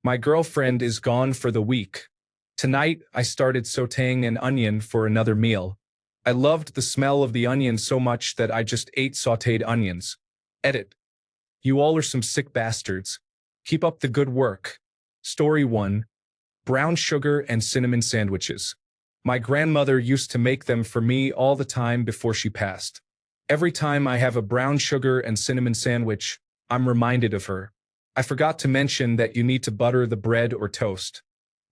My girlfriend is gone for the week. Tonight, I started sautéing an onion for another meal. I loved the smell of the onion so much that I just ate sautéed onions. Edit. You all are some sick bastards. Keep up the good work. Story 1. Brown sugar and cinnamon sandwiches. My grandmother used to make them for me all the time before she passed. Every time I have a brown sugar and cinnamon sandwich, I'm reminded of her. I forgot to mention that you need to butter the bread or toast.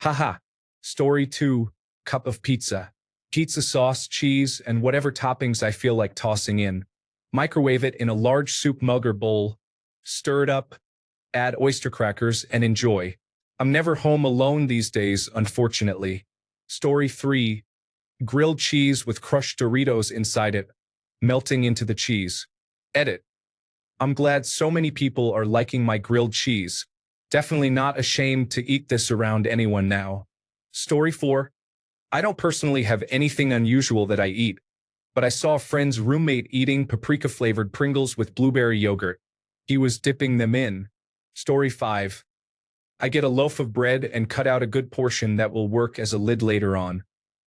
Haha. Story 2. Cup of pizza. Pizza sauce, cheese, and whatever toppings I feel like tossing in. Microwave it in a large soup mug or bowl. Stir it up, add oyster crackers, and enjoy. I'm never home alone these days, unfortunately. Story 3. Grilled cheese with crushed Doritos inside it, melting into the cheese. Edit. I'm glad so many people are liking my grilled cheese. Definitely not ashamed to eat this around anyone now. Story 4. I don't personally have anything unusual that I eat, but I saw a friend's roommate eating paprika-flavored Pringles with blueberry yogurt. He was dipping them in. Story 5. I get a loaf of bread and cut out a good portion that will work as a lid later on.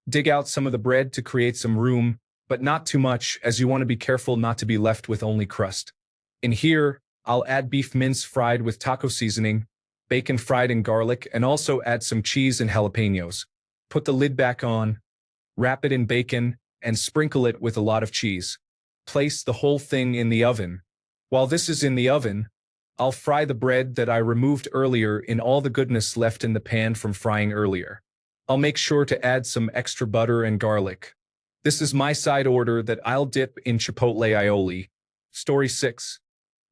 Dig out some of the bread to create some room, but not too much, as you want to be careful not to be left with only crust. In here, I'll add beef mince fried with taco seasoning, bacon fried in garlic, and also add some cheese and jalapenos. Put the lid back on, wrap it in bacon, and sprinkle it with a lot of cheese. Place the whole thing in the oven. While this is in the oven, I'll fry the bread that I removed earlier in all the goodness left in the pan from frying earlier. I'll make sure to add some extra butter and garlic. This is my side order that I'll dip in chipotle aioli. Story 6.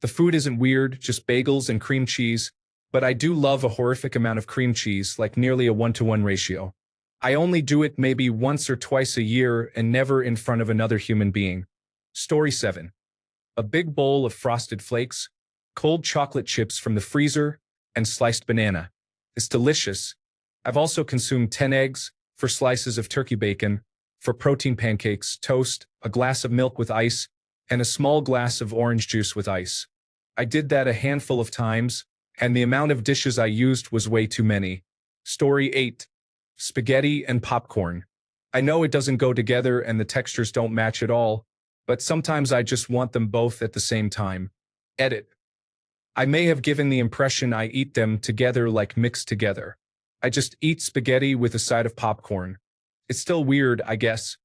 The food isn't weird, just bagels and cream cheese, but I do love a horrific amount of cream cheese, like nearly a 1-to-1 ratio. I only do it maybe once or twice a year and never in front of another human being. Story 7. A big bowl of Frosted Flakes, cold chocolate chips from the freezer, and sliced banana. It's delicious. I've also consumed 10 eggs, for slices of turkey bacon, for protein pancakes, toast, a glass of milk with ice, and a small glass of orange juice with ice. I did that a handful of times, and the amount of dishes I used was way too many. Story 8. Spaghetti and popcorn. I know it doesn't go together and the textures don't match at all, but sometimes I just want them both at the same time. Edit. I may have given the impression I eat them together, like mixed together. I just eat spaghetti with a side of popcorn. It's still weird, I guess,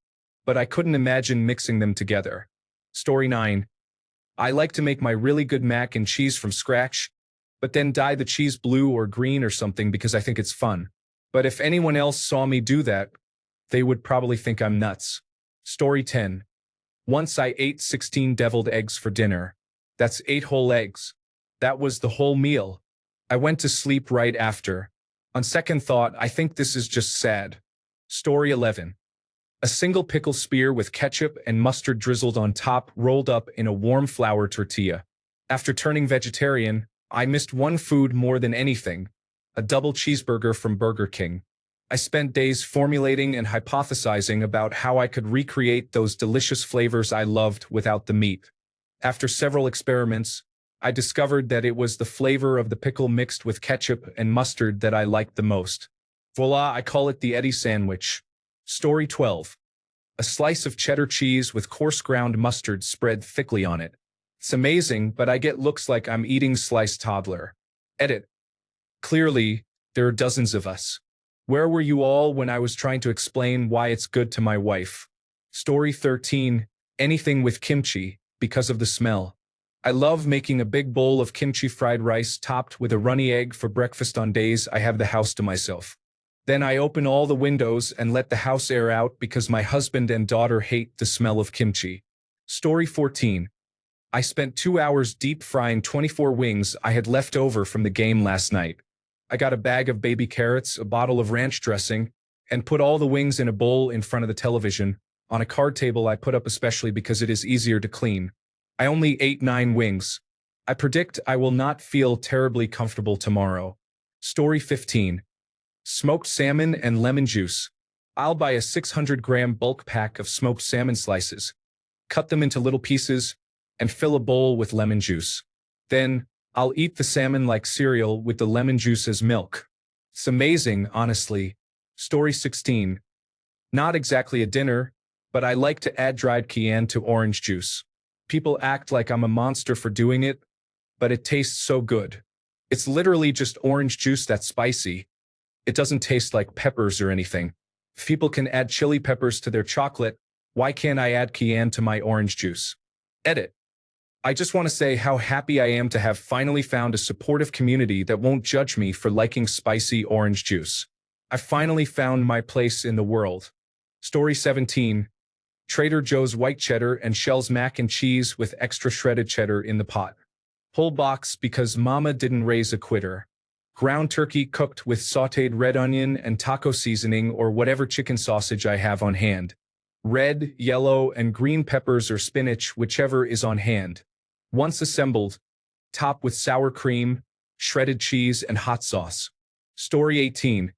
but I couldn't imagine mixing them together. Story 9. I like to make my really good mac and cheese from scratch, but then dye the cheese blue or green or something because I think it's fun. But if anyone else saw me do that, they would probably think I'm nuts. Story 10. Once I ate 16 deviled eggs for dinner. That's 8 whole eggs. That was the whole meal. I went to sleep right after. On second thought, I think this is just sad. Story 11. A single pickle spear with ketchup and mustard drizzled on top, rolled up in a warm flour tortilla. After turning vegetarian, I missed one food more than anything: a double cheeseburger from Burger King. I spent days formulating and hypothesizing about how I could recreate those delicious flavors I loved without the meat. After several experiments, I discovered that it was the flavor of the pickle mixed with ketchup and mustard that I liked the most. Voila, I call it the Eddie sandwich. Story 12. A slice of cheddar cheese with coarse ground mustard spread thickly on it. It's amazing, but I get looks like I'm eating sliced toddler. Edit. Clearly, there are dozens of us. Where were you all when I was trying to explain why it's good to my wife? Story 13. Anything with kimchi, because of the smell. I love making a big bowl of kimchi fried rice topped with a runny egg for breakfast on days I have the house to myself. Then I open all the windows and let the house air out because my husband and daughter hate the smell of kimchi. Story 14. I spent 2 hours deep frying 24 wings I had left over from the game last night. I got a bag of baby carrots, a bottle of ranch dressing, and put all the wings in a bowl in front of the television, on a card table I put up especially because it is easier to clean. I only ate 9 wings. I predict I will not feel terribly comfortable tomorrow. Story 15. Smoked salmon and lemon juice. I'll buy a 600-gram bulk pack of smoked salmon slices, cut them into little pieces, and fill a bowl with lemon juice. Then, I'll eat the salmon like cereal with the lemon juice as milk. It's amazing, honestly. Story 16. Not exactly a dinner, but I like to add dried cayenne to orange juice. People act like I'm a monster for doing it, but it tastes so good. It's literally just orange juice that's spicy. It doesn't taste like peppers or anything. If people can add chili peppers to their chocolate, why can't I add cayenne to my orange juice? Edit. I just want to say how happy I am to have finally found a supportive community that won't judge me for liking spicy orange juice. I finally found my place in the world. Story 17. Trader Joe's white cheddar and Shell's mac and cheese with extra shredded cheddar in the pot. Whole box because mama didn't raise a quitter. Ground turkey cooked with sautéed red onion and taco seasoning or whatever chicken sausage I have on hand. Red, yellow, and green peppers or spinach, whichever is on hand. Once assembled, top with sour cream, shredded cheese, and hot sauce. Story 18.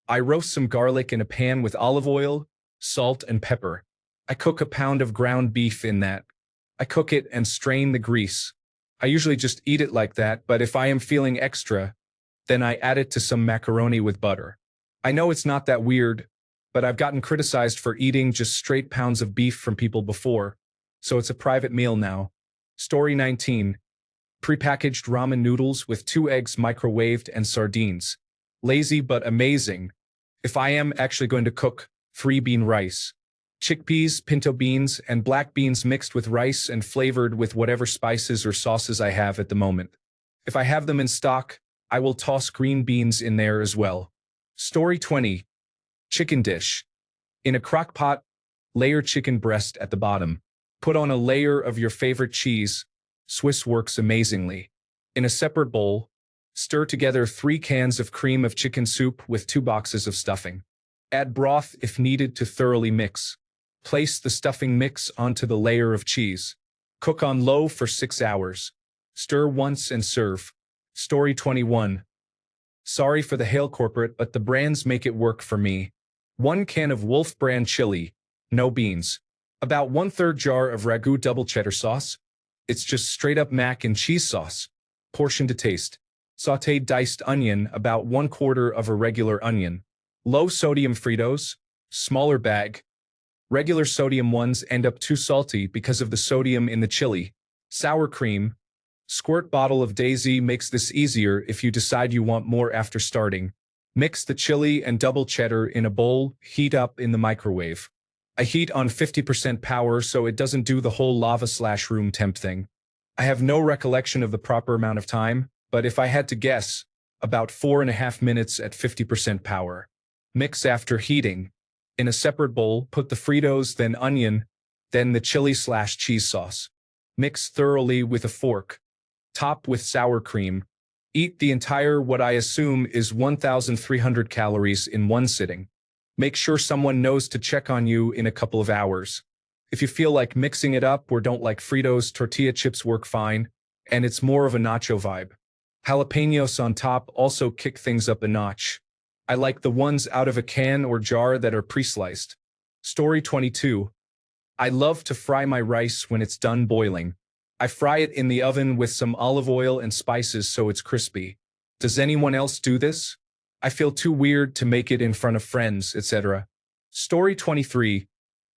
I roast some garlic in a pan with olive oil, salt, and pepper. I cook a pound of ground beef in that. I cook it and strain the grease. I usually just eat it like that, but if I am feeling extra, then I add it to some macaroni with butter. I know it's not that weird, but I've gotten criticized for eating just straight pounds of beef from people before, so it's a private meal now. Story 19. Prepackaged ramen noodles with 2 eggs microwaved and sardines. Lazy but amazing. If I am actually going to cook, 3-bean rice. Chickpeas, pinto beans, and black beans mixed with rice and flavored with whatever spices or sauces I have at the moment. If I have them in stock, I will toss green beans in there as well. Story 20. Chicken dish. In a crock pot, layer chicken breast at the bottom. Put on a layer of your favorite cheese. Swiss works amazingly. In a separate bowl, stir together 3 cans of cream of chicken soup with 2 boxes of stuffing. Add broth if needed to thoroughly mix. Place the stuffing mix onto the layer of cheese. Cook on low for 6 hours. Stir once and serve. Story 21. Sorry for the hail corporate, but the brands make it work for me. 1 can of Wolf brand chili, no beans. About 1/3 jar of ragu double cheddar sauce. It's just straight up mac and cheese sauce. Portion to taste. Sautéed diced onion, about 1/4 of a regular onion. Low sodium Fritos, smaller bag. Regular sodium ones end up too salty because of the sodium in the chili. Sour cream. Squirt bottle of Daisy makes this easier if you decide you want more after starting. Mix the chili and double cheddar in a bowl, heat up in the microwave. I heat on 50% power so it doesn't do the whole lava/room temp thing. I have no recollection of the proper amount of time, but if I had to guess, about 4.5 minutes at 50% power. Mix after heating. In a separate bowl, put the Fritos, then onion, then the chili/cheese sauce. Mix thoroughly with a fork. Top with sour cream. Eat the entire what I assume is 1,300 calories in one sitting. Make sure someone knows to check on you in a couple of hours. If you feel like mixing it up or don't like Fritos, tortilla chips work fine, and it's more of a nacho vibe. Jalapenos on top also kick things up a notch. I like the ones out of a can or jar that are pre-sliced. Story 22. I love to fry my rice when it's done boiling. I fry it in the oven with some olive oil and spices so it's crispy. Does anyone else do this? I feel too weird to make it in front of friends, etc. Story 23.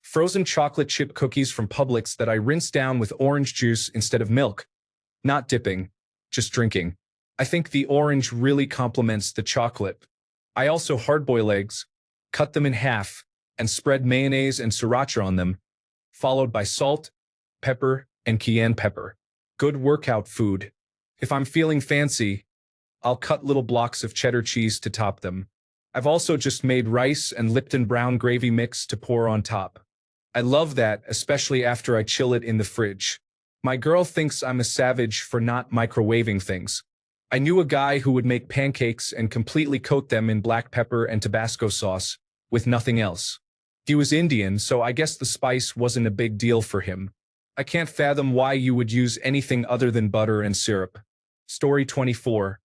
Frozen chocolate chip cookies from Publix that I rinse down with orange juice instead of milk. Not dipping, just drinking. I think the orange really complements the chocolate. I also hard-boil eggs, cut them in half, and spread mayonnaise and sriracha on them, followed by salt, pepper, and cayenne pepper. Good workout food. If I'm feeling fancy, I'll cut little blocks of cheddar cheese to top them. I've also just made rice and Lipton brown gravy mix to pour on top. I love that, especially after I chill it in the fridge. My girl thinks I'm a savage for not microwaving things. I knew a guy who would make pancakes and completely coat them in black pepper and Tabasco sauce, with nothing else. He was Indian, so I guess the spice wasn't a big deal for him. I can't fathom why you would use anything other than butter and syrup. Story 24.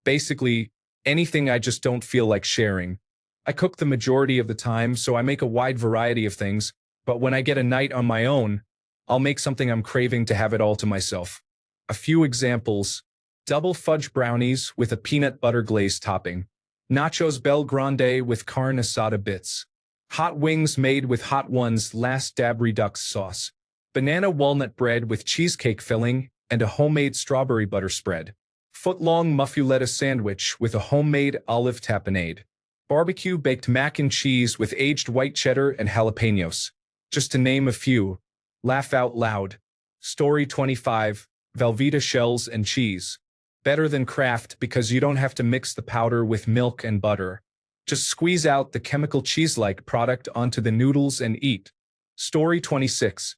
Basically, anything I just don't feel like sharing. I cook the majority of the time, so I make a wide variety of things, but when I get a night on my own, I'll make something I'm craving to have it all to myself. A few examples. Double fudge brownies with a peanut butter glaze topping. Nachos Bel Grande with carne asada bits. Hot wings made with Hot Ones Last Dab Redux sauce. Banana walnut bread with cheesecake filling and a homemade strawberry butter spread. Foot-long muffuletta sandwich with a homemade olive tapenade. Barbecue baked mac and cheese with aged white cheddar and jalapenos. Just to name a few. Laugh out loud. Story 25. Velveeta shells and cheese. Better than Kraft because you don't have to mix the powder with milk and butter. Just squeeze out the chemical cheese-like product onto the noodles and eat. Story 26.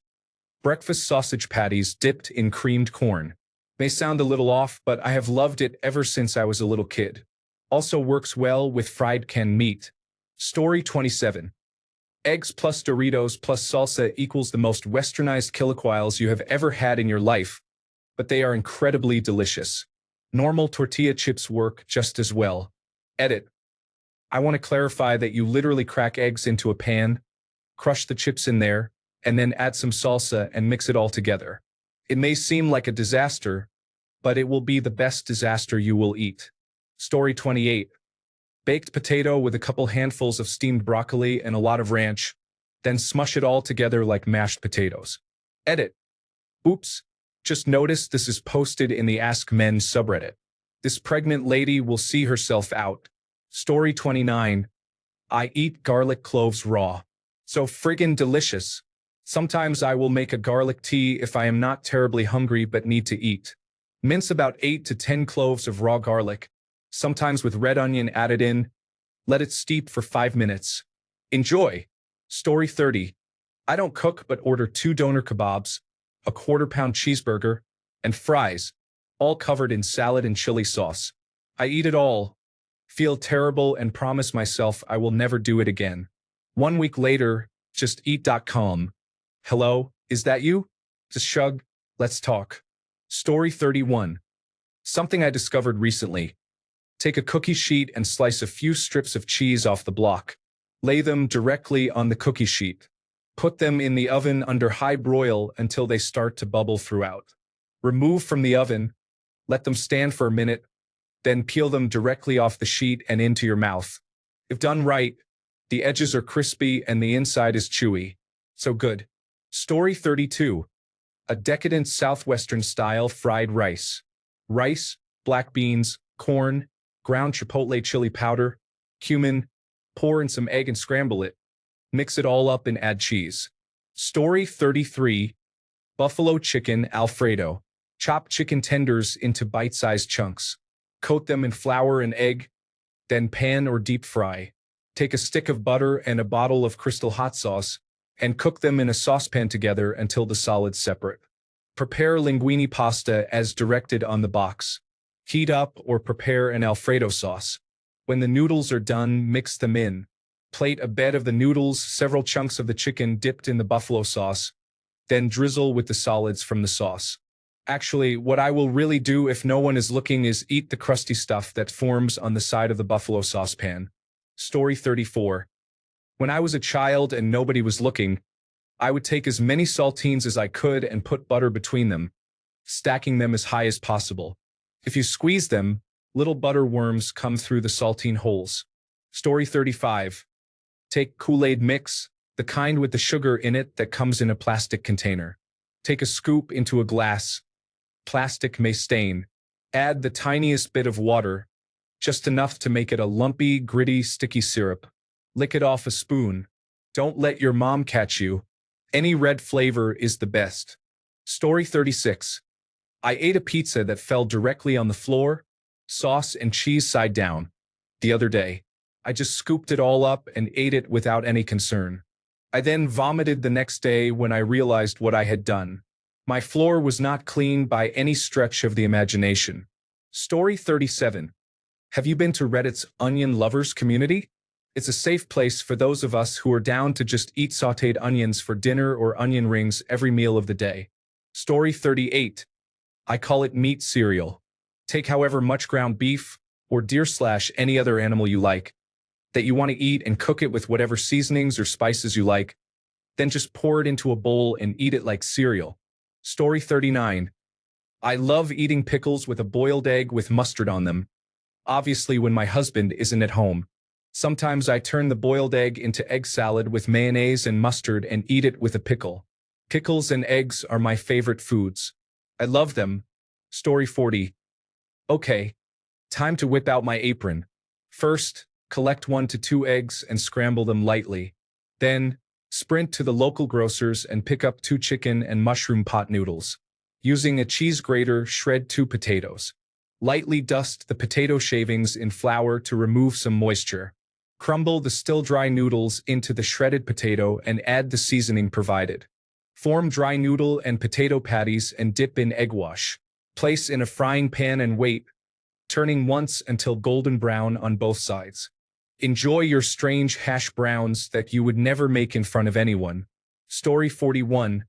Breakfast sausage patties dipped in creamed corn. May sound a little off, but I have loved it ever since I was a little kid. Also works well with fried canned meat. Story 27. Eggs plus Doritos plus salsa equals the most westernized chilaquiles you have ever had in your life, but they are incredibly delicious. Normal tortilla chips work just as well. Edit. I want to clarify that you literally crack eggs into a pan, crush the chips in there, and then add some salsa and mix it all together. It may seem like a disaster, but it will be the best disaster you will eat. Story 28. Baked potato with a couple handfuls of steamed broccoli and a lot of ranch, then smush it all together like mashed potatoes. Edit. Oops, just noticed this is posted in the Ask Men subreddit. This pregnant lady will see herself out. Story 29. I eat garlic cloves raw. So friggin' delicious. Sometimes I will make a garlic tea if I am not terribly hungry but need to eat. Mince about 8 to 10 cloves of raw garlic, sometimes with red onion added in. Let it steep for 5 minutes. Enjoy. Story 30. I don't cook but order 2 doner kebabs, a quarter-pound cheeseburger, and fries, all covered in salad and chili sauce. I eat it all, feel terrible, and promise myself I will never do it again. 1 week later, justeat.com. Hello, is that you? Just shrug, let's talk. Story 31. Something I discovered recently. Take a cookie sheet and slice a few strips of cheese off the block. Lay them directly on the cookie sheet. Put them in the oven under high broil until they start to bubble throughout. Remove from the oven, let them stand for a minute, then peel them directly off the sheet and into your mouth. If done right, the edges are crispy and the inside is chewy. So good. Story 32. A decadent southwestern-style fried rice. Rice, black beans, corn, ground chipotle chili powder, cumin, pour in some egg and scramble it. Mix it all up and add cheese. Story 33. Buffalo chicken Alfredo. Chop chicken tenders into bite-sized chunks. Coat them in flour and egg, then pan or deep fry. Take a stick of butter and a bottle of Crystal hot sauce, and cook them in a saucepan together until the solids separate. Prepare linguine pasta as directed on the box. Heat up or prepare an Alfredo sauce. When the noodles are done, mix them in. Plate a bed of the noodles, several chunks of the chicken dipped in the buffalo sauce, then drizzle with the solids from the sauce. Actually, what I will really do if no one is looking is eat the crusty stuff that forms on the side of the buffalo saucepan. Story 34. When I was a child and nobody was looking, I would take as many saltines as I could and put butter between them, stacking them as high as possible. If you squeeze them, little butter worms come through the saltine holes. Story 35. Take Kool-Aid mix, the kind with the sugar in it that comes in a plastic container. Take a scoop into a glass. Plastic may stain. Add the tiniest bit of water, just enough to make it a lumpy, gritty, sticky syrup. Lick it off a spoon. Don't let your mom catch you. Any red flavor is the best. Story 36. I ate a pizza that fell directly on the floor, sauce and cheese side down, the other day. I just scooped it all up and ate it without any concern. I then vomited the next day when I realized what I had done. My floor was not clean by any stretch of the imagination. Story 37. Have you been to Reddit's Onion Lovers community? It's a safe place for those of us who are down to just eat sautéed onions for dinner or onion rings every meal of the day. Story 38. I call it meat cereal. Take however much ground beef, or deer/any other animal you like, that you want to eat and cook it with whatever seasonings or spices you like. Then just pour it into a bowl and eat it like cereal. Story 39. I love eating pickles with a boiled egg with mustard on them, obviously when my husband isn't at home. Sometimes I turn the boiled egg into egg salad with mayonnaise and mustard and eat it with a pickle. Pickles and eggs are my favorite foods. I love them. Story 40. Okay, time to whip out my apron. First, collect 1 to 2 eggs and scramble them lightly. Then, sprint to the local grocer's and pick up 2 chicken and mushroom pot noodles. Using a cheese grater, shred 2 potatoes. Lightly dust the potato shavings in flour to remove some moisture. Crumble the still dry noodles into the shredded potato and add the seasoning provided. Form dry noodle and potato patties and dip in egg wash. Place in a frying pan and wait, turning once until golden brown on both sides. Enjoy your strange hash browns that you would never make in front of anyone. Story 41.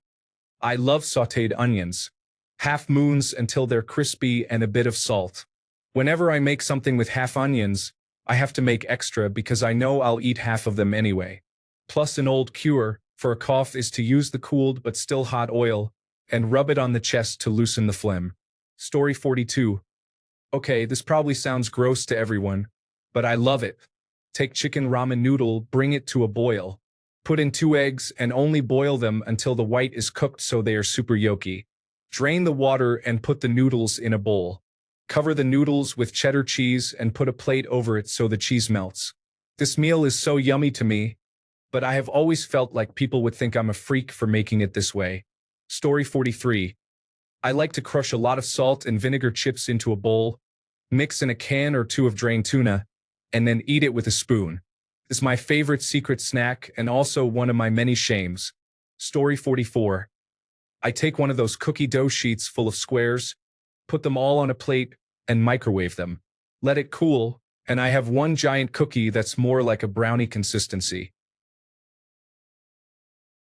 I love sautéed onions. Half moons until they're crispy and a bit of salt. Whenever I make something with half onions, I have to make extra because I know I'll eat half of them anyway. Plus an old cure for a cough is to use the cooled but still hot oil and rub it on the chest to loosen the phlegm. Story 42. Okay, this probably sounds gross to everyone, but I love it. Take chicken ramen noodle, bring it to a boil. Put in 2 eggs and only boil them until the white is cooked so they are super yolky. Drain the water and put the noodles in a bowl. Cover the noodles with cheddar cheese and put a plate over it so the cheese melts. This meal is so yummy to me, but I have always felt like people would think I'm a freak for making it this way. Story 43. I like to crush a lot of salt and vinegar chips into a bowl, mix in a can or 2 of drained tuna, and then eat it with a spoon. It's my favorite secret snack and also one of my many shames. Story 44. I take one of those cookie dough sheets full of squares, put them all on a plate, and microwave them. Let it cool, and I have one giant cookie that's more like a brownie consistency.